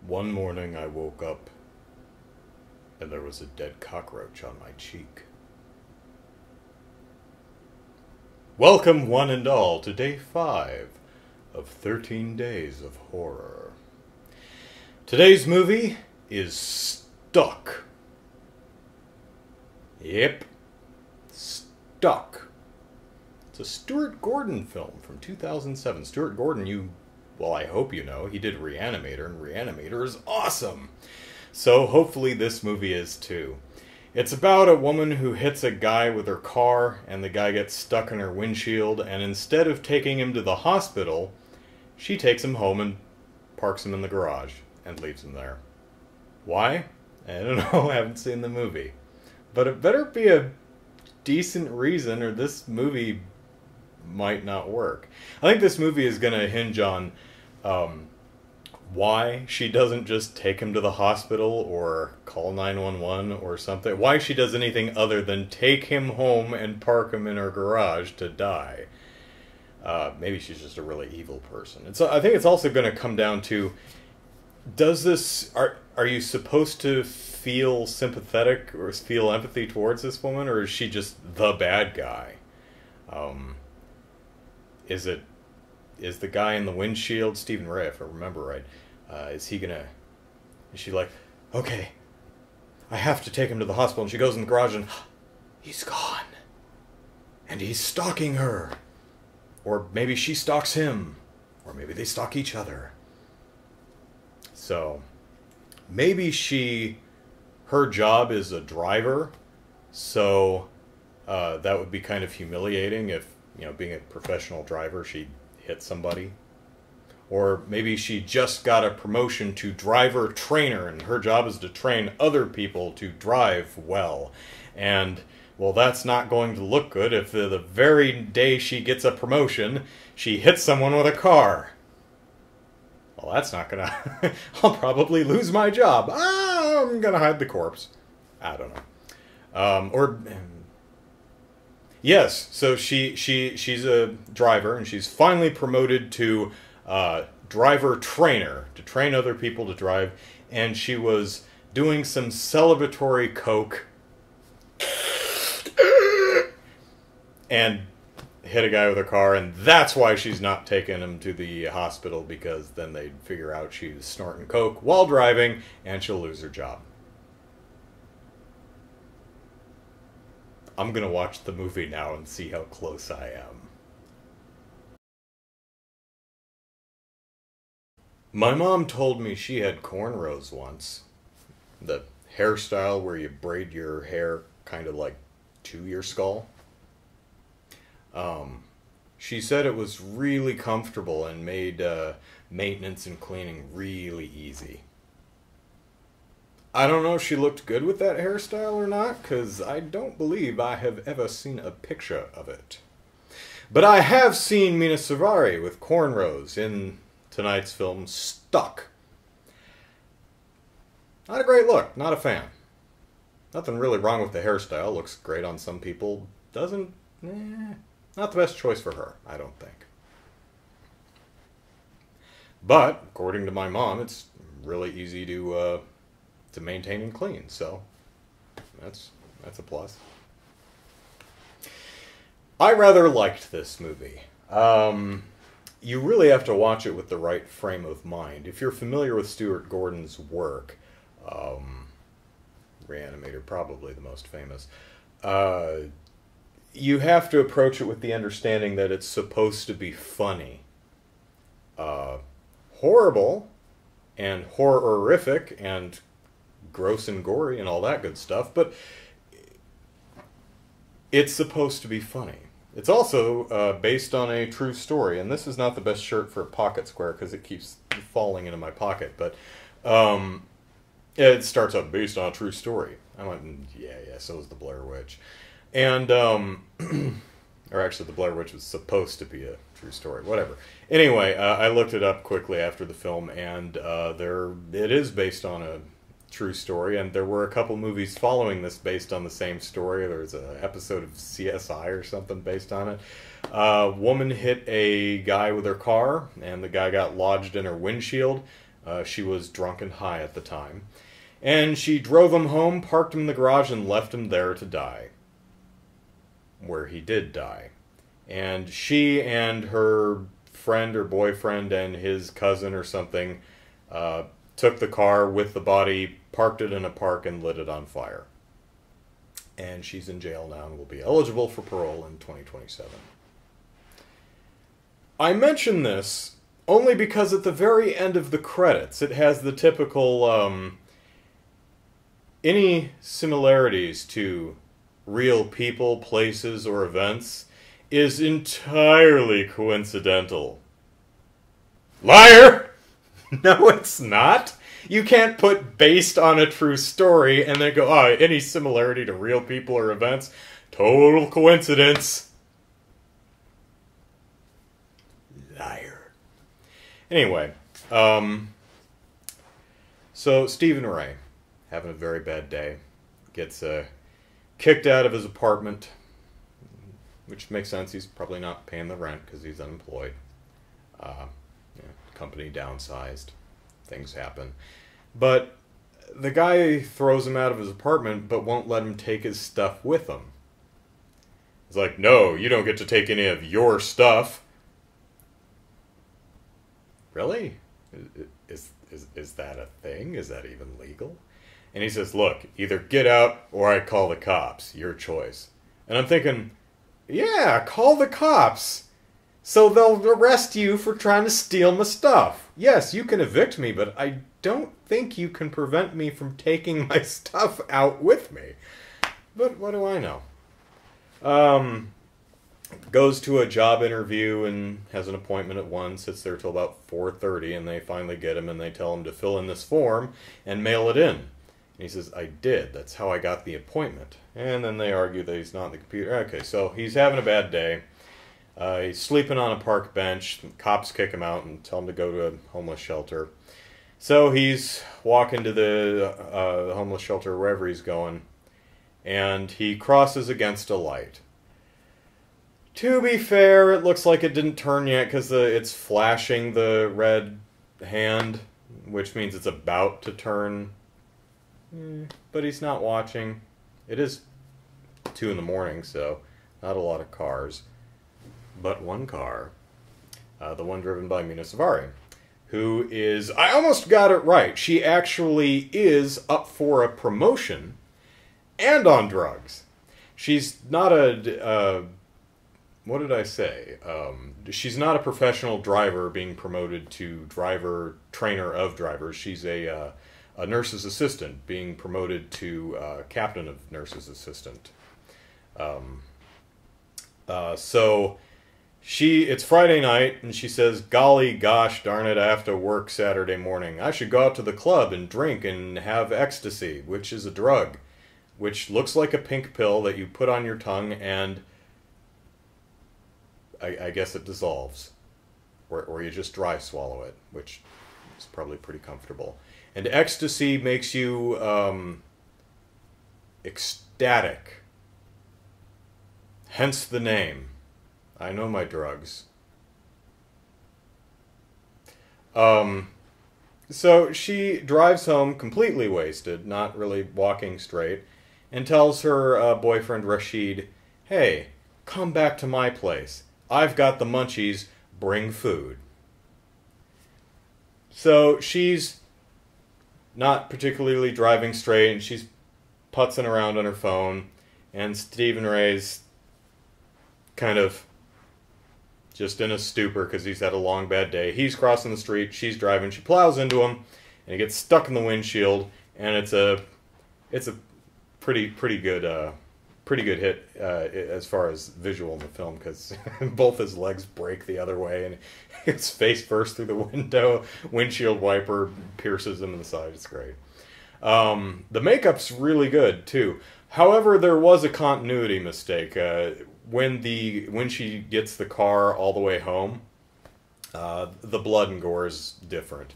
One morning I woke up and there was a dead cockroach on my cheek. Welcome, one and all, to day 5 of 13 Days of Horror. Today's movie is Stuck. Yep, Stuck. It's a Stuart Gordon film from 2007. Stuart Gordon, well, I hope you know, he did Reanimator, and Reanimator is awesome. So hopefully this movie is too. It's about a woman who hits a guy with her car, and the guy gets stuck in her windshield, and instead of taking him to the hospital, she takes him home and parks him in the garage and leaves him there. Why? I don't know, I haven't seen the movie. But it better be a decent reason, or this movie might not work. I think this movie is going to hinge on why she doesn't just take him to the hospital or call 911 or something. Why she does anything other than take him home and park him in her garage to die. Maybe she's just a really evil person. I think it's also going to come down to, are you supposed to feel sympathetic or feel empathy towards this woman, or is she just the bad guy? Is the guy in the windshield Stephen Ray, if I remember right? Is she like, okay, I have to take him to the hospital, and she goes in the garage and he's gone. And he's stalking her. Or maybe she stalks him. Or maybe they stalk each other. So, maybe her job is a driver, so that would be kind of humiliating if, being a professional driver, she hit somebody. Or maybe she just got a promotion to driver trainer, and her job is to train other people to drive well. And, well, that's not going to look good if the very day she gets a promotion, she hits someone with a car. Well, that's not gonna... I'll probably lose my job. I'm gonna hide the corpse. I don't know. Yes, so she's a driver, and she's finally promoted to driver trainer, to train other people to drive, and she was doing some celebratory coke and hit a guy with her car, and that's why she's not taking him to the hospital, because then they'd figure out she was snorting coke while driving, and she'll lose her job. I'm gonna watch the movie now and see how close I am. My mom told me she had cornrows once. The hairstyle where you braid your hair kind of like to your skull. She said it was really comfortable and made maintenance and cleaning really easy. I don't know if she looked good with that hairstyle or not, because I don't believe I have ever seen a picture of it. But I have seen Mina Suvari with cornrows in tonight's film, Stuck. Not a great look, not a fan. Nothing really wrong with the hairstyle, looks great on some people. Not the best choice for her, I don't think. But, according to my mom, it's really easy to maintain and clean, so that's a plus. I rather liked this movie. You really have to watch it with the right frame of mind. If you're familiar with Stuart Gordon's work, Reanimator, probably the most famous, you have to approach it with the understanding that it's supposed to be funny. Horrible, and horrific, and gross and gory, and all that good stuff, but it's supposed to be funny. It's also based on a true story, and this is not the best shirt for a pocket square because it keeps falling into my pocket, but it starts out based on a true story. I went, yeah, so is the Blair Witch. And, or actually the Blair Witch was supposed to be a true story, whatever. Anyway, I looked it up quickly after the film, and it is based on a true story, and there were a couple movies following this based on the same story. There was an episode of CSI or something based on it. A woman hit a guy with her car, and the guy got lodged in her windshield. She was drunk and high at the time. And she drove him home, parked him in the garage, and left him there to die. Where he did die. And she and her friend or boyfriend and his cousin or something took the car with the body, parked it in a park, and lit it on fire. And she's in jail now and will be eligible for parole in 2027. I mention this only because at the very end of the credits, it has the typical, any similarities to real people, places, or events is entirely coincidental. Liar! No, it's not. You can't put based on a true story and then go, oh, any similarity to real people or events? Total coincidence. Liar. Anyway, so Stephen Ray, having a very bad day, gets kicked out of his apartment, which makes sense. He's probably not paying the rent because he's unemployed. Company downsized. Things happen. But the guy throws him out of his apartment but won't let him take his stuff with him. It's like, no, you don't get to take any of your stuff. Really? Is that a thing? Is that even legal? And he says, look, either get out or I call the cops. Your choice. And I'm thinking, yeah, call the cops. So they'll arrest you for trying to steal my stuff. Yes, you can evict me, but I don't think you can prevent me from taking my stuff out with me. But what do I know? Goes to a job interview and has an appointment at 1, sits there till about 4:30, and they finally get him and they tell him to fill in this form and mail it in. And he says, I did. That's how I got the appointment. And then they argue that he's not on the computer. Okay, so he's having a bad day. He's sleeping on a park bench. Cops kick him out and tell him to go to a homeless shelter. So he's walking to the homeless shelter, wherever he's going, and he crosses against a light. To be fair, it looks like it didn't turn yet because it's flashing the red hand, which means it's about to turn. But he's not watching. It is 2 in the morning, so not a lot of cars. But one car, the one driven by Mina Savari, who is, I almost got it right, she actually is up for a promotion and on drugs. She's not a, what did I say? She's not a professional driver being promoted to driver, trainer of drivers. She's a nurse's assistant being promoted to captain of nurse's assistant. So it's Friday night, and she says, golly gosh darn it, I have to work Saturday morning. I should go out to the club and drink and have ecstasy, which is a drug, which looks like a pink pill that you put on your tongue, and I guess it dissolves. Or you just dry swallow it, which is probably pretty comfortable. And ecstasy makes you ecstatic. Hence the name. I know my drugs. So she drives home completely wasted, not really walking straight, and tells her boyfriend Rashid, hey, come back to my place. I've got the munchies, bring food. So she's not particularly driving straight, and she's putzing around on her phone, and Stephen Ray's kind of just in a stupor because he's had a long bad day. He's crossing the street, she's driving, she plows into him, and he gets stuck in the windshield, and it's a pretty good hit as far as visual in the film, because both his legs break the other way, and his face first through the windshield wiper pierces him in the side. It's great. The makeup's really good too. However, there was a continuity mistake. When she gets the car all the way home, the blood and gore is different.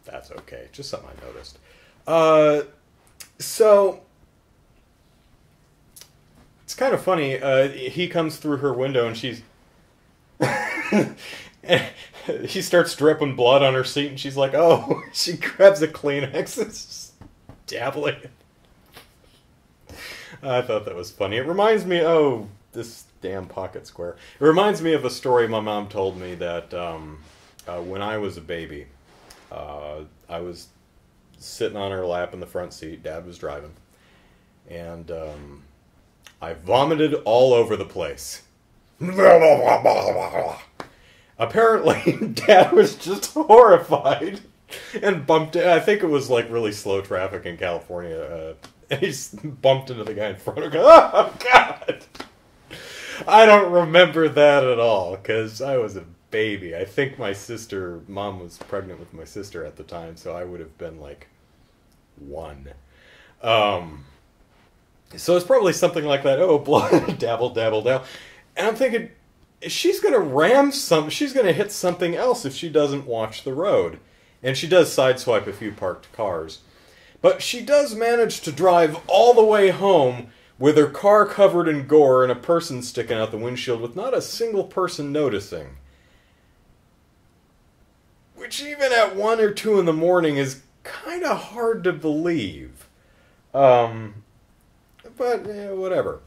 That's okay. Just something I noticed. So it's kind of funny. He comes through her window and she's he starts dripping blood on her seat, and she's like, oh, she grabs a Kleenex and is dabbling it. I thought that was funny. It reminds me, oh, this damn pocket square. It reminds me of a story my mom told me that when I was a baby, I was sitting on her lap in the front seat. Dad was driving. And I vomited all over the place. Apparently, Dad was just horrified and bumped it. I think it was like really slow traffic in California. And he bumped into the guy in front of him. Oh, God! I don't remember that at all, because I was a baby. I think Mom was pregnant with my sister at the time, so I would have been like 1. So it's probably something like that. Oh, blood, dabble, dabble, dabble. And I'm thinking, she's going to she's going to hit something else if she doesn't watch the road. And she does sideswipe a few parked cars. But she does manage to drive all the way home with her car covered in gore and a person sticking out the windshield with not a single person noticing. Which even at 1 or 2 in the morning is kind of hard to believe. But whatever.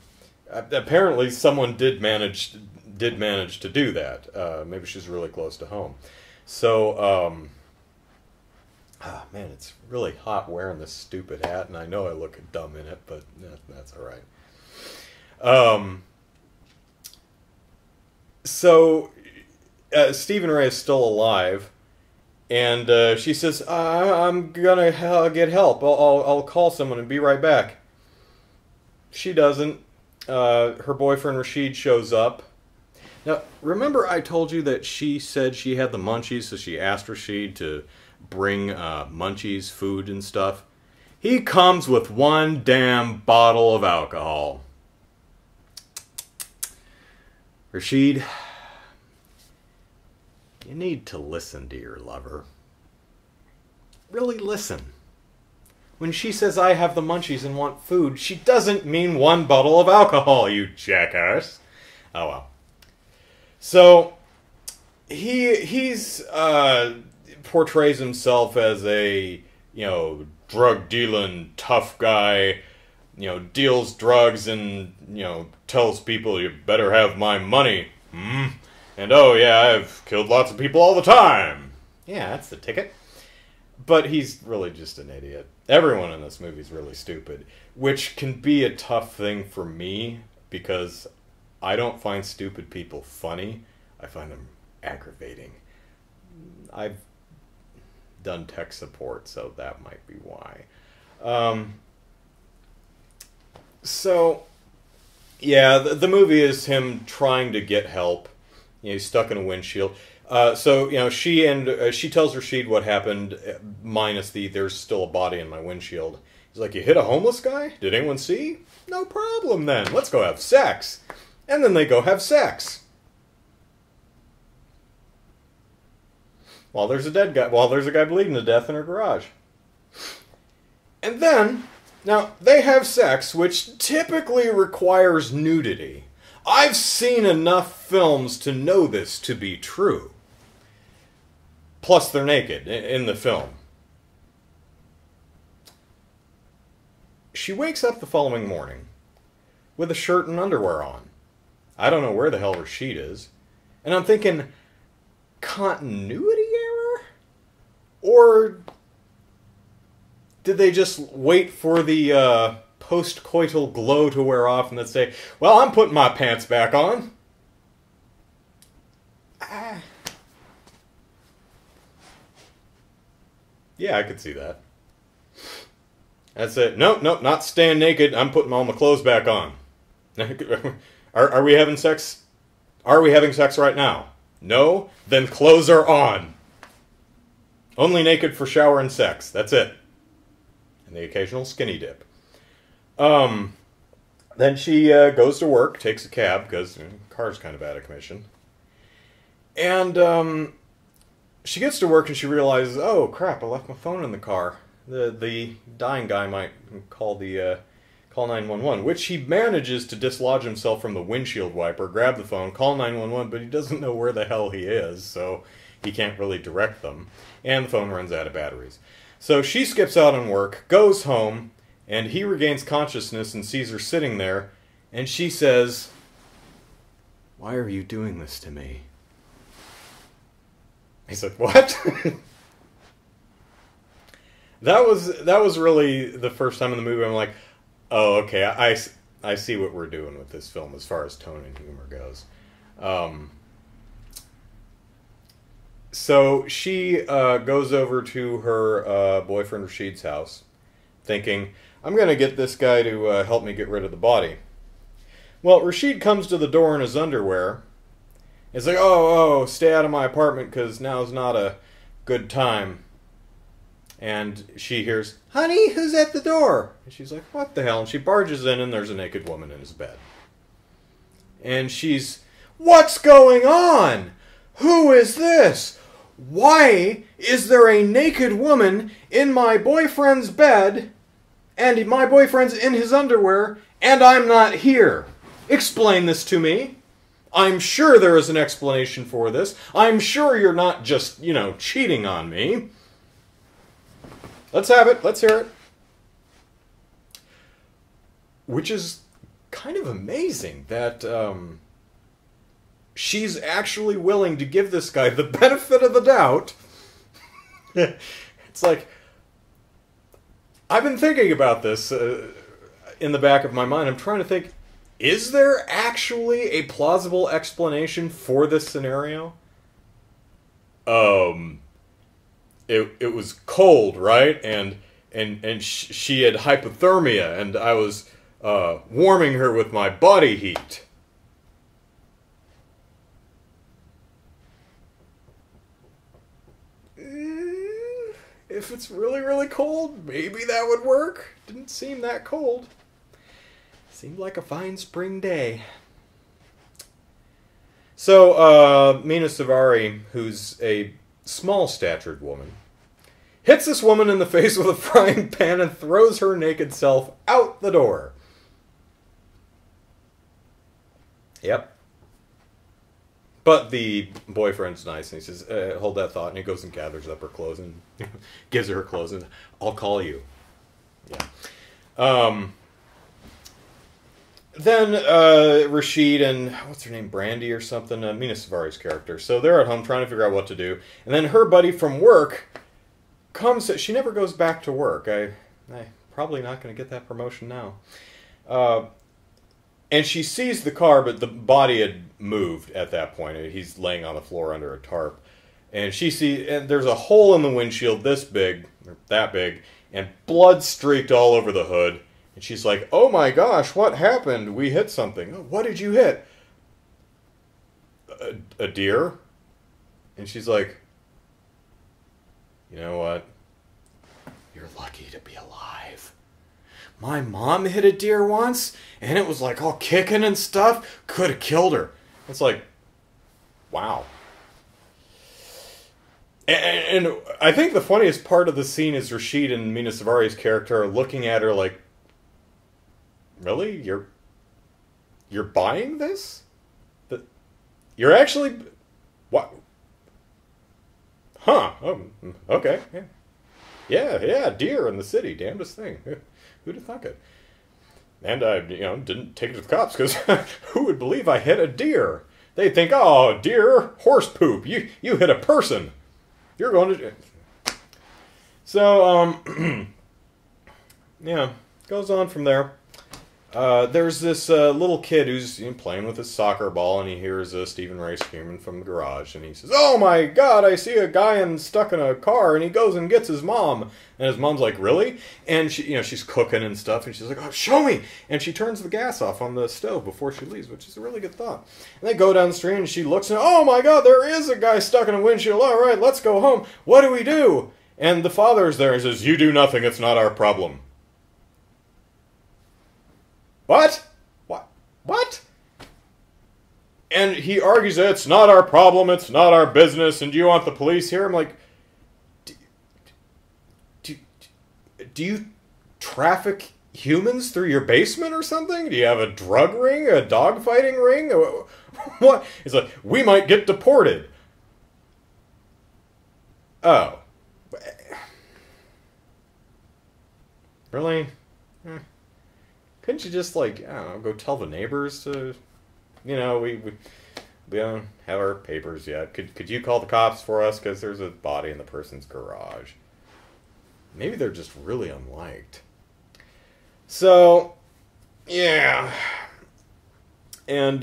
Apparently, someone did manage to do that. Maybe she's really close to home. So, man, it's really hot wearing this stupid hat, and I know I look dumb in it, but that's all right. So, Stephen Ray is still alive, and she says, "I'm gonna get help. I'll call someone and be right back." She doesn't. Her boyfriend Rashid shows up. Now, remember I told you that she said she had the munchies, so she asked Rashid to bring munchies, food and stuff. He comes with 1 damn bottle of alcohol. Rashid, you need to listen to your lover. Really listen. When she says, I have the munchies and want food, she doesn't mean 1 bottle of alcohol, you jackass. Oh well. So, he's portrays himself as a, drug-dealing tough guy, deals drugs and, tells people you better have my money. And oh yeah, I've killed lots of people all the time. Yeah, that's the ticket. But he's really just an idiot. Everyone in this movie is really stupid, which can be a tough thing for me because I don't find stupid people funny. I find them aggravating. I've done tech support, so that might be why. So, yeah, the movie is him trying to get help. He's stuck in a windshield. So, she tells Rashid what happened, minus there's still a body in my windshield. He's like, you hit a homeless guy? Did anyone see? No problem then. Let's go have sex. And then they go have sex. While there's a guy bleeding to death in her garage. And then, now, they have sex, which typically requires nudity. I've seen enough films to know this to be true. Plus, they're naked in the film. She wakes up the following morning with a shirt and underwear on. I don't know where the hell Rashid is. And I'm thinking, continuity error? Or did they just wait for the post-coital glow to wear off and then say, well, I'm putting my pants back on? Yeah, I could see that. That's it. Nope, not staying naked. I'm putting all my clothes back on. Are we having sex? Are we having sex right now? No? Then clothes are on. Only naked for shower and sex. That's it. And the occasional skinny dip. Then she goes to work, takes a cab, because the car's kind of out of commission. And she gets to work and she realizes, oh crap, I left my phone in the car. The dying guy might call 911, which he manages to dislodge himself from the windshield wiper, grab the phone, call 911, but he doesn't know where the hell he is, so he can't really direct them. And the phone runs out of batteries. So she skips out on work, goes home, and he regains consciousness and sees her sitting there, and she says, "Why are you doing this to me?" He's like, "What?" That was really the first time in the movie I'm like, oh, okay, I see what we're doing with this film as far as tone and humor goes. So she goes over to her boyfriend Rashid's house, thinking, I'm going to get this guy to help me get rid of the body. Well, Rashid comes to the door in his underwear. He's like, oh, stay out of my apartment because now's not a good time. And she hears, "Honey, who's at the door?" And she's like, "What the hell?" And she barges in, and there's a naked woman in his bed. And she's, "What's going on? Who is this? Why is there a naked woman in my boyfriend's bed, and my boyfriend's in his underwear, and I'm not here? Explain this to me. I'm sure there is an explanation for this. I'm sure you're not just, cheating on me. Let's have it. Let's hear it." Which is kind of amazing that she's actually willing to give this guy the benefit of the doubt. It's like, I've been thinking about this in the back of my mind. I'm trying to think, is there actually a plausible explanation for this scenario? It was cold, right? And she had hypothermia, and I was warming her with my body heat. If it's really, really cold, maybe that would work. Didn't seem that cold. Seemed like a fine spring day. So, Mina Savari, who's a small-statured woman, hits this woman in the face with a frying pan and throws her naked self out the door. Yep. But the boyfriend's nice, and he says, hold that thought, and he goes and gathers up her clothes and gives her clothes, and I'll call you. Yeah. Then Rashid and, what's her name, Brandy or something, Mina Savari's character. So they're at home trying to figure out what to do. And then her buddy from work comes, she never goes back to work. I'm probably not going to get that promotion now. And she sees the car, but the body had moved at that point. He's laying on the floor under a tarp. And she sees, and there's a hole in the windshield this big, or that big, and blood streaked all over the hood. And she's like, "Oh my gosh, what happened? We hit something." "Oh, what did you hit?" A deer. And she's like, "You know what? You're lucky to be alive. My mom hit a deer once, and it was like all kicking and stuff. Could have killed her." It's like, wow. And I think the funniest part of the scene is Rashid and Mina Savari's character are looking at her like, "Really? You're buying this? You're actually... What? Huh. Oh, okay. Yeah, deer in the city. Damnedest thing. Who'd have thunk it? And I, didn't take it to the cops, because who would believe I hit a deer? They'd think, oh, deer, horse poop. You hit a person. You're going to... So, yeah, goes on from there. There's this little kid who's playing with his soccer ball, and he hears Stephen Ray screaming from the garage, and he says, "Oh my God, I see a guy stuck in a car," and he goes and gets his mom, and his mom's like, "Really?" And she, she's cooking and stuff, and she's like, "Oh, show me!" And she turns the gas off on the stove before she leaves, which is a really good thought. And they go down the street, and she looks, and oh my God, there is a guy stuck in a windshield. All right, let's go home. What do we do? And the father's there and says, "You do nothing. It's not our problem." What? What? And he argues that it's not our problem, it's not our business, and do you want the police here? I'm like, do you traffic humans through your basement or something? Do you have a drug ring, a dogfighting ring? What? He's like, "We might get deported." Oh. Really? Couldn't you just, like, I don't know, go tell the neighbors to, you know, we don't have our papers yet. Could you call the cops for us? Because there's a body in the person's garage. Maybe they're just really unliked. So, yeah. And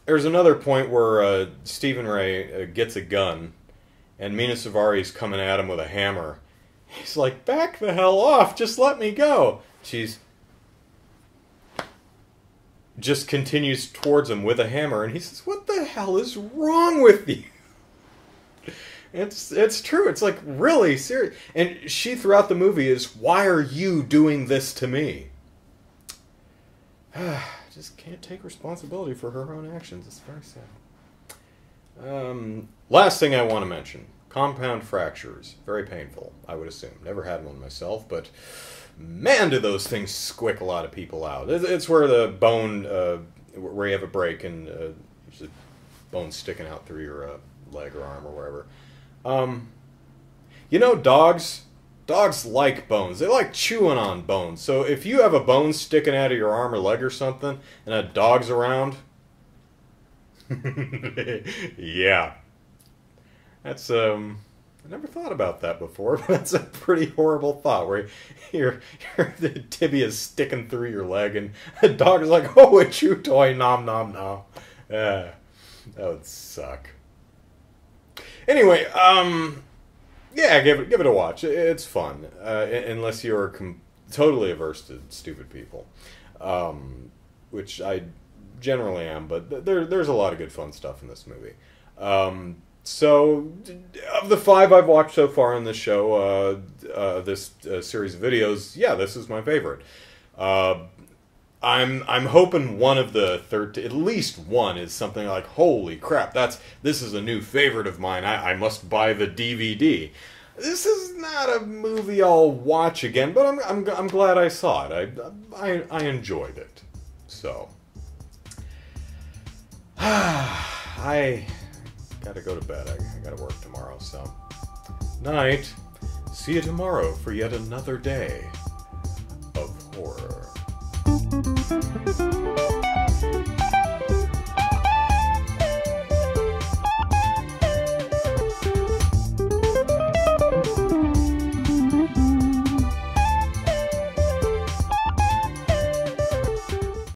there's another point where Stephen Ray gets a gun, and Mina Savari's coming at him with a hammer. He's like, back the hell off, just let me go. She's just continues towards him with a hammer, and he says, what the hell is wrong with you? It's true. It's like really serious. And she throughout the movie is, why are you doing this to me? Just can't take responsibility for her own actions. It's very sad. Last thing I want to mention. Compound fractures. Very painful, I would assume. Never had one myself, but man, do those things squick a lot of people out. It's where the bone, where you have a break and there's a bone sticking out through your leg or arm or wherever. You know, dogs like bones. They like chewing on bones. So if you have a bone sticking out of your arm or leg or something, and a dog's around, yeah. That's, I never thought about that before, but that's a pretty horrible thought, where your the tibia is sticking through your leg, and a dog is like, oh, a chew toy, nom nom nom. That would suck. Anyway, yeah, give it a watch. It's fun, unless you're totally averse to stupid people, which I generally am. But there's a lot of good fun stuff in this movie. So, of the 5 I've watched so far in this show, this series of videos, yeah, this is my favorite. I'm hoping one of the at least one is something like, holy crap, this is a new favorite of mine. I must buy the DVD. This is not a movie I'll watch again, but I'm glad I saw it. I enjoyed it. So, I gotta go to bed. I gotta work tomorrow. So, night. See you tomorrow for yet another day of horror.